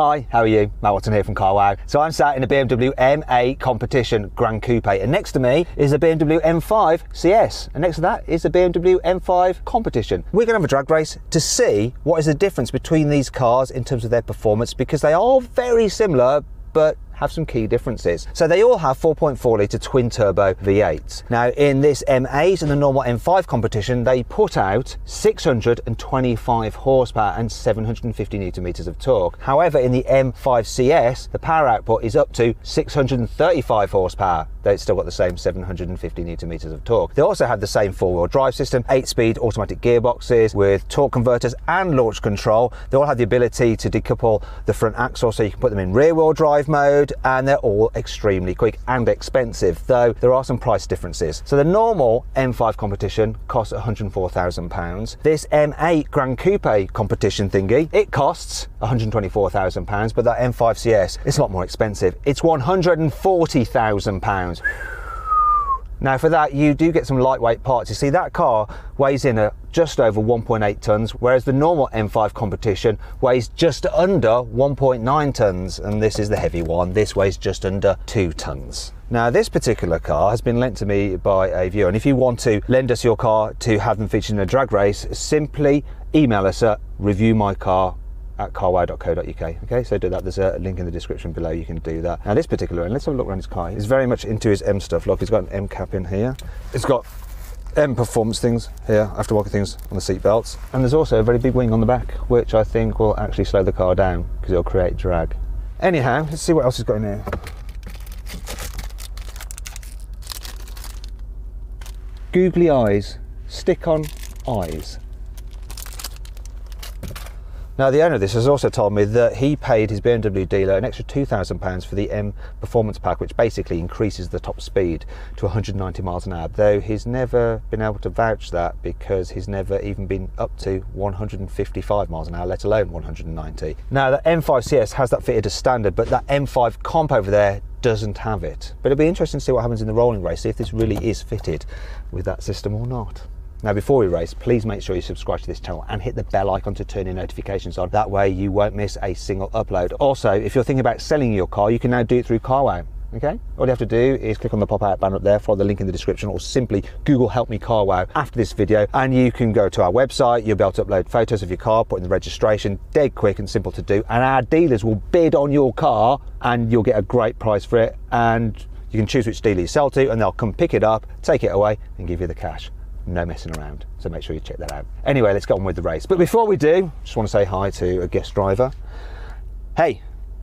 Hi, how are you? Matt Watson here from Carwow. So I'm sat in a BMW M8 competition Grand Coupe, and next to me is a BMW M5cs, and next to that is a BMW M5 competition. We're going to have a drag race to see what is the difference between these cars in terms of their performance, because they are very similar but have some key differences. So they all have 4.4 litre twin turbo V8s. Now in this M8 and the normal M5 competition, they put out 625 horsepower and 750 newton meters of torque. However, in the M5cs, the power output is up to 635 horsepower. They've still got the same 750 newton meters of torque. They also have the same four-wheel drive system, 8-speed automatic gearboxes with torque converters and launch control. They all have the ability to decouple the front axle so you can put them in rear-wheel drive mode, and they're all extremely quick and expensive, though there are some price differences. So the normal M5 competition costs £104,000. This M8 Grand Coupe competition thingy, it costs £124,000, but that M5cs, it's a lot more expensive. It's £140,000. Now for that, you do get some lightweight parts. You see, that car weighs in at just over 1.8 tonnes, whereas the normal M5 competition weighs just under 1.9 tonnes, and this is the heavy one. This weighs just under 2 tonnes. Now this particular car has been lent to me by a viewer, and if you want to lend us your car to have them featured in a drag race, simply email us at reviewmycar@carwow.co.uk. Okay, so do that. There's a link in the description below. You can do that. Now this particular, and let's have a look around his car. He's very much into his M stuff. Look, he's got an M cap in here. It's got M performance things here, aftermarket things on the seat belts, and there's also a very big wing on the back, which I think will actually slow the car down because it'll create drag. Anyhow, let's see what else he's got in here. Googly eyes, stick-on eyes. Now the owner of this has also told me that he paid his BMW dealer an extra £2,000 for the M Performance Pack, which basically increases the top speed to 190 miles an hour, though he's never been able to vouch that because he's never even been up to 155 miles an hour, let alone 190. Now the M5cs has that fitted as standard, but that M5 comp over there doesn't have it. But it'll be interesting to see what happens in the rolling race, see if this really is fitted with that system or not. Now before we race, please make sure you subscribe to this channel and hit the bell icon to turn your notifications on. That way you won't miss a single upload. Also, if you're thinking about selling your car, you can now do it through Carwow. Okay, all you have to do is click on the pop-out banner up there, follow the link in the description, or simply Google Help Me Carwow after this video, and you can go to our website. You'll be able to upload photos of your car, put in the registration, dead quick and simple to do, and our dealers will bid on your car and you'll get a great price for it, and you can choose which dealer you sell to and they'll come pick it up, take it away and give you the cash. No messing around, so make sure you check that out. Anyway, let's get on with the race. But before we do, just want to say hi to a guest driver. Hey,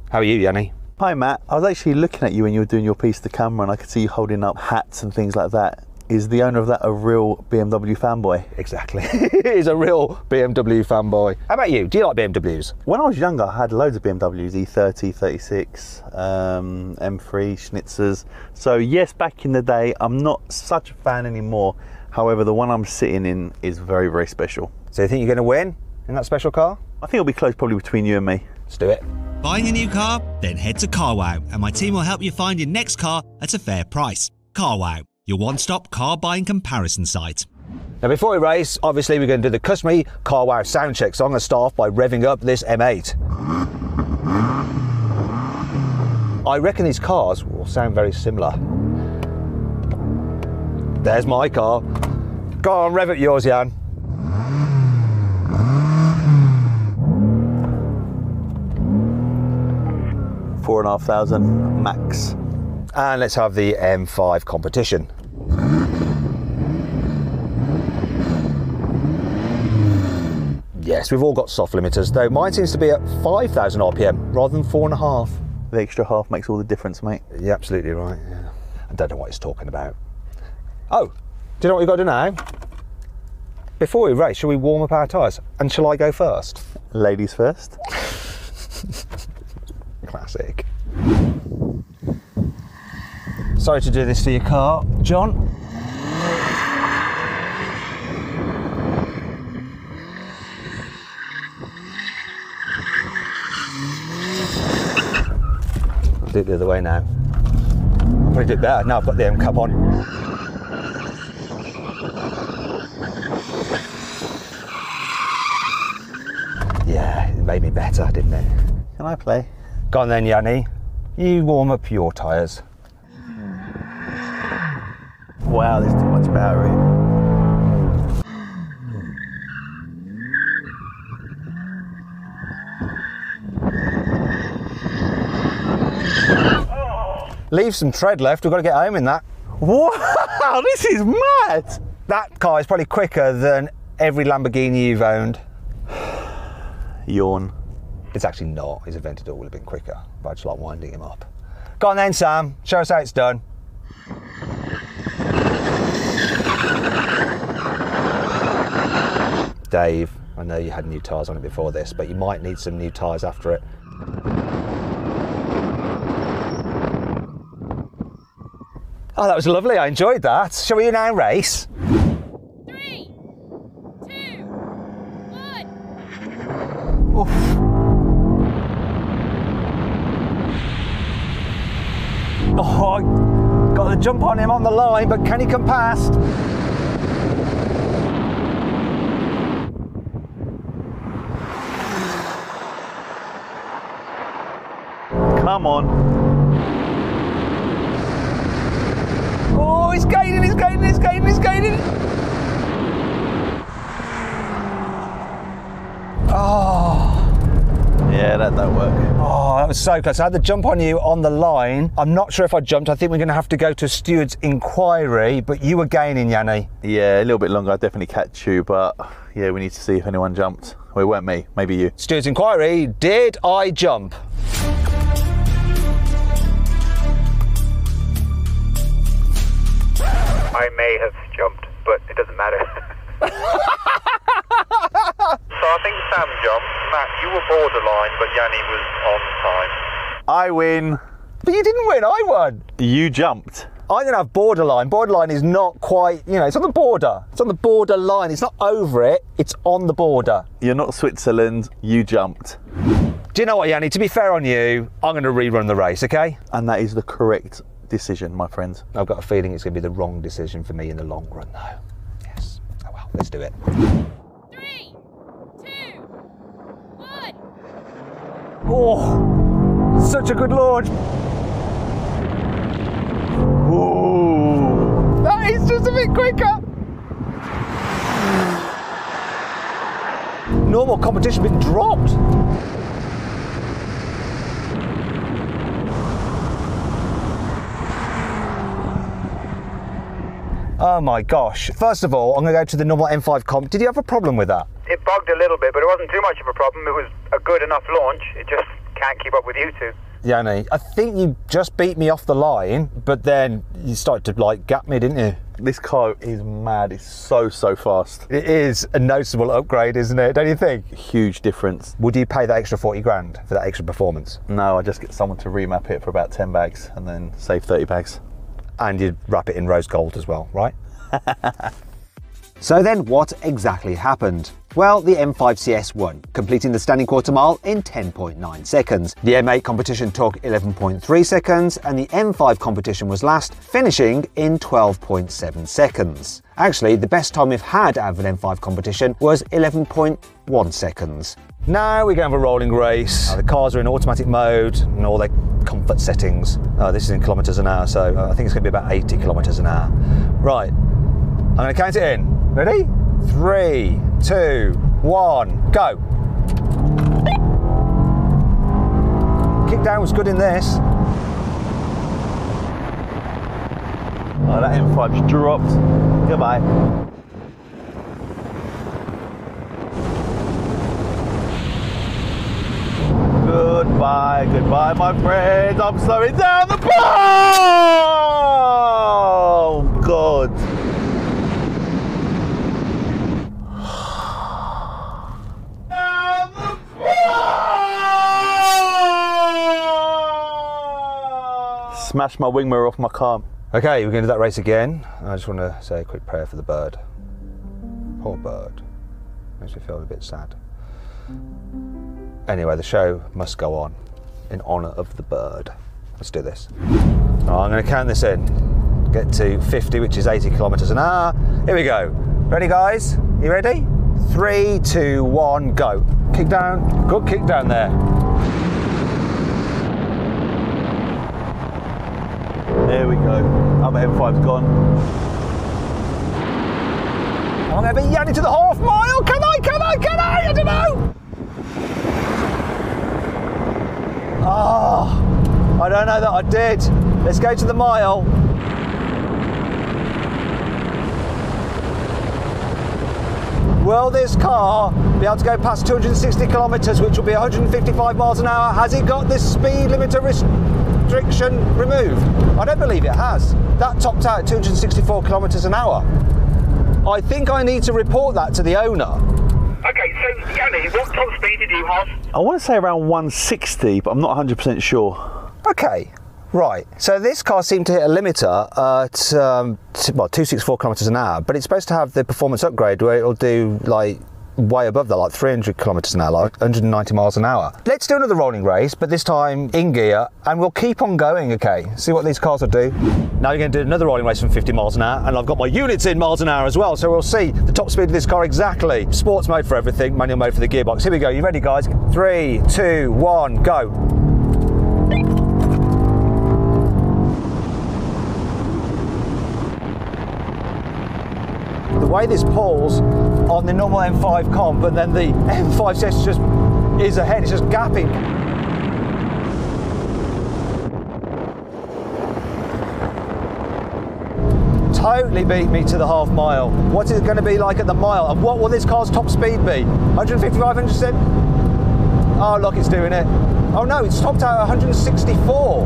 how are you, Yanni? Hi Matt, I was actually looking at you when you were doing your piece to the camera, and I could see you holding up hats and things like that. Is the owner of that a real BMW fanboy? Exactly, he's a real BMW fanboy. How about you? Do you like BMWs? When I was younger, I had loads of BMWs, E30, 36, M3, Schnitzers. So yes, back in the day, I'm not such a fan anymore. However, the one I'm sitting in is very, very special. So you think you're going to win in that special car? I think it'll be close probably between you and me. Let's do it. Buying a new car? Then head to Carwow, and my team will help you find your next car at a fair price. Carwow, your one-stop car buying comparison site. Now before we race, obviously we're going to do the customary Carwow sound check, so I'm going to start off by revving up this M8. I reckon these cars will sound very similar. There's my car. Go on, rev up yours, Jan. $4,500 max. And let's have the M5 competition. Yes, we've all got soft limiters, though mine seems to be at 5,000 RPM rather than 4.5. The extra half makes all the difference, mate. You're absolutely right, yeah. I don't know what he's talking about. Oh, do you know what we've got to do now? Before we race, shall we warm up our tyres? And shall I go first? Ladies first. Classic. Sorry to do this to your car, John. I'll do it the other way now. I'll probably do it better now I've got the M cap on. Yeah, it made me better, didn't it? Can I play? Go on then, Yanni. You warm up your tyres. Wow, there's too much battery. Leave some tread left, we've got to get home in that. Wow, this is mad! That car is probably quicker than every Lamborghini you've owned. Yawn. It's actually not. His Aventador would have been quicker, but I just like winding him up. Go on then, Sam. Show us how it's done. Dave, I know you had new tyres on it before this, but you might need some new tyres after it. Oh, that was lovely. I enjoyed that. Shall we now race? 3, 2, 1. Oof. Oh, I got the jump on him on the line, but can he come past? Come on. Oh, he's gaining, he's gaining, he's gaining, he's gaining. Oh. Yeah, that don't work. Oh, that was so close. I had the jump on you on the line. I'm not sure if I jumped. I think we're going to have to go to steward's inquiry, but you were gaining, Yanni. Yeah, a little bit longer. I'd definitely catch you, but yeah, we need to see if anyone jumped. Well, it weren't me, maybe you. Steward's inquiry, did I jump? I may have jumped, but it doesn't matter. So I think Sam jumped. Matt, you were borderline, but Yanni was on time. I win. But you didn't win, I won. You jumped. I'm going to have borderline. Borderline is not quite, you know, it's on the border. It's on the borderline. It's not over it, it's on the border. You're not Switzerland, you jumped. Do you know what, Yanni? To be fair on you, I'm going to rerun the race, okay? And that is the correct decision, my friend. I've got a feeling it's going to be the wrong decision for me in the long run, though. Yes. Oh well, let's do it. 3, 2, 1. Oh, such a good launch. Ooh. That is just a bit quicker. Normal competition been dropped. Oh my gosh. First of all, I'm going to go to the normal M5 comp. Did you have a problem with that? It bugged a little bit, but it wasn't too much of a problem. It was a good enough launch. It just can't keep up with you two. Yanni, I think you just beat me off the line, but then you started to like gap me, didn't you? This car is mad. It's so fast. It is a noticeable upgrade, isn't it? Don't you think? Huge difference. Would you pay that extra 40 grand for that extra performance? No, I just get someone to remap it for about 10 bags and then save 30 bags. And you'd wrap it in rose gold as well, right? So then what exactly happened? Well, the M5cs won, completing the standing quarter mile in 10.9 seconds. The M8 competition took 11.3 seconds and the M5 competition was last, finishing in 12.7 seconds. Actually, the best time we've had out of an M5 competition was 11.1 seconds. Now we're going to have a rolling race. The cars are in automatic mode and all their comfort settings. This is in kilometres an hour, so I think it's going to be about 80 kilometres an hour. Right, I'm going to count it in. Ready? 3, 2, 1, go. Kick down was good in this. Oh, that M5's dropped. Goodbye. Goodbye, goodbye, my friends. I'm slowing down the ball. Oh, God. Smash my wing mirror off my car. Okay, we're going to do that race again. I just want to say a quick prayer for the bird. Poor bird. Makes me feel a bit sad. Anyway, the show must go on in honour of the bird. Let's do this. Right, I'm going to count this in. Get to 50, which is 80 kilometres an hour. Here we go. Ready, guys? You ready? 3, 2, 1, go. Kick down. Good kick down there. There we go. Other M5's gone. I'm going to be yanked to the half mile. Can I? I don't know. Oh, I don't know that I did. Let's go to the mile. Will this car be able to go past 260 kilometres, which will be 155 miles an hour? Has it got this speed limiter restriction removed? I don't believe it has. That topped out at 264 kilometres an hour. I think I need to report that to the owner. Okay, so Yanni, what top speed did you have? I want to say around 160, but I'm not 100% sure. Okay, right. So this car seemed to hit a limiter at 264 kilometres an hour, but it's supposed to have the performance upgrade where it'll do like way above that, like 300 kilometres an hour, like 190 miles an hour. Let's do another rolling race, but this time in gear, and we'll keep on going, okay? See what these cars will do. Now you're going to do another rolling race from 50 miles an hour, and I've got my units in miles an hour as well, so we'll see the top speed of this car exactly. Sports mode for everything, manual mode for the gearbox. Here we go, you ready guys? 3, 2, 1, go. The way this pulls on the normal M5 comp, but then the M5cs just is ahead, it's just gapping. Totally beat me to the half mile. What's it going to be like at the mile? And what will this car's top speed be? 155, 160? Oh look, it's doing it. Oh no, it's topped out at 164.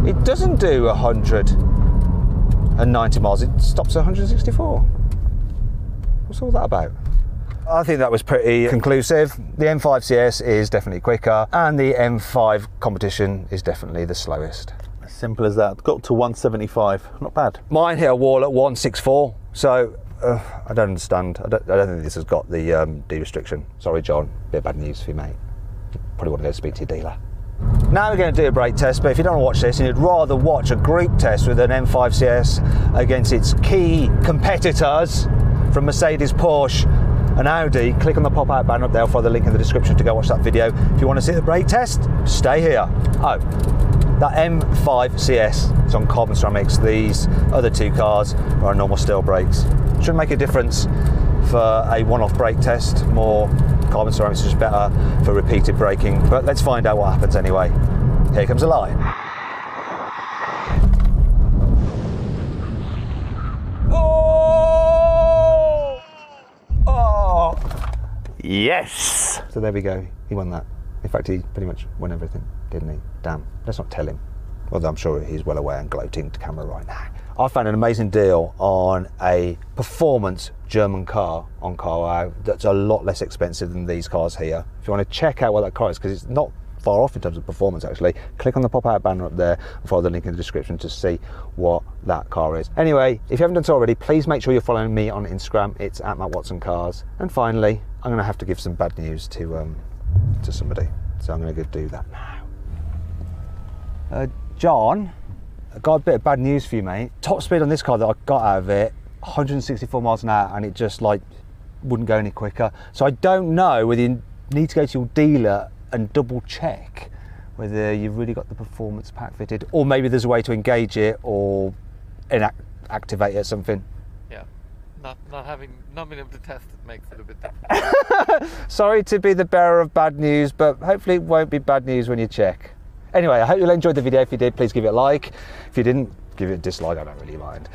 It doesn't do 190 miles, it stops at 164. What's all that about? I think that was pretty conclusive. The M5cs is definitely quicker, and the M5 competition is definitely the slowest. As simple as that. Got to 175, not bad. Mine hit a wall at 164, so I don't understand. I don't think this has got the D restriction. Sorry John, bit of bad news for you mate. You probably want to go speak to your dealer. Now we're going to do a brake test, but if you don't want to watch this and you'd rather watch a group test with an M5cs against its key competitors from Mercedes, Porsche and Audi, click on the pop-out banner up there, follow the link in the description to go watch that video. If you want to see the brake test, stay here. Oh, that M5cs is on carbon ceramics. These other two cars are on normal steel brakes. Shouldn't make a difference for a one-off brake test. More carbon ceramics is just better for repeated braking, but let's find out what happens anyway. Here comes a line. Oh! Oh! Yes! So there we go, he won that. In fact, he pretty much won everything, didn't he? Damn, let's not tell him. Although I'm sure he's well aware and gloating to camera right now. I found an amazing deal on a performance German car on Carwow that's a lot less expensive than these cars here. If you want to check out what that car is, because it's not far off in terms of performance actually, click on the pop-out banner up there and follow the link in the description to see what that car is. Anyway, if you haven't done so already, please make sure you're following me on Instagram. It's at Matt Watson Cars. And finally, I'm going to have to give some bad news to somebody. So I'm going to go do that now. John, I've got a bit of bad news for you, mate. Top speed on this car that I got out of it, 164 miles an hour, and it just like wouldn't go any quicker. So I don't know whether you need to go to your dealer and double check whether you've really got the performance pack fitted, or maybe there's a way to engage it or activate it or something. Yeah, not being able to test it makes it a bit difficult. Sorry to be the bearer of bad news, but hopefully it won't be bad news when you check. Anyway, I hope you enjoyed the video. If you did, please give it a like. If you didn't, give it a dislike, I don't really mind.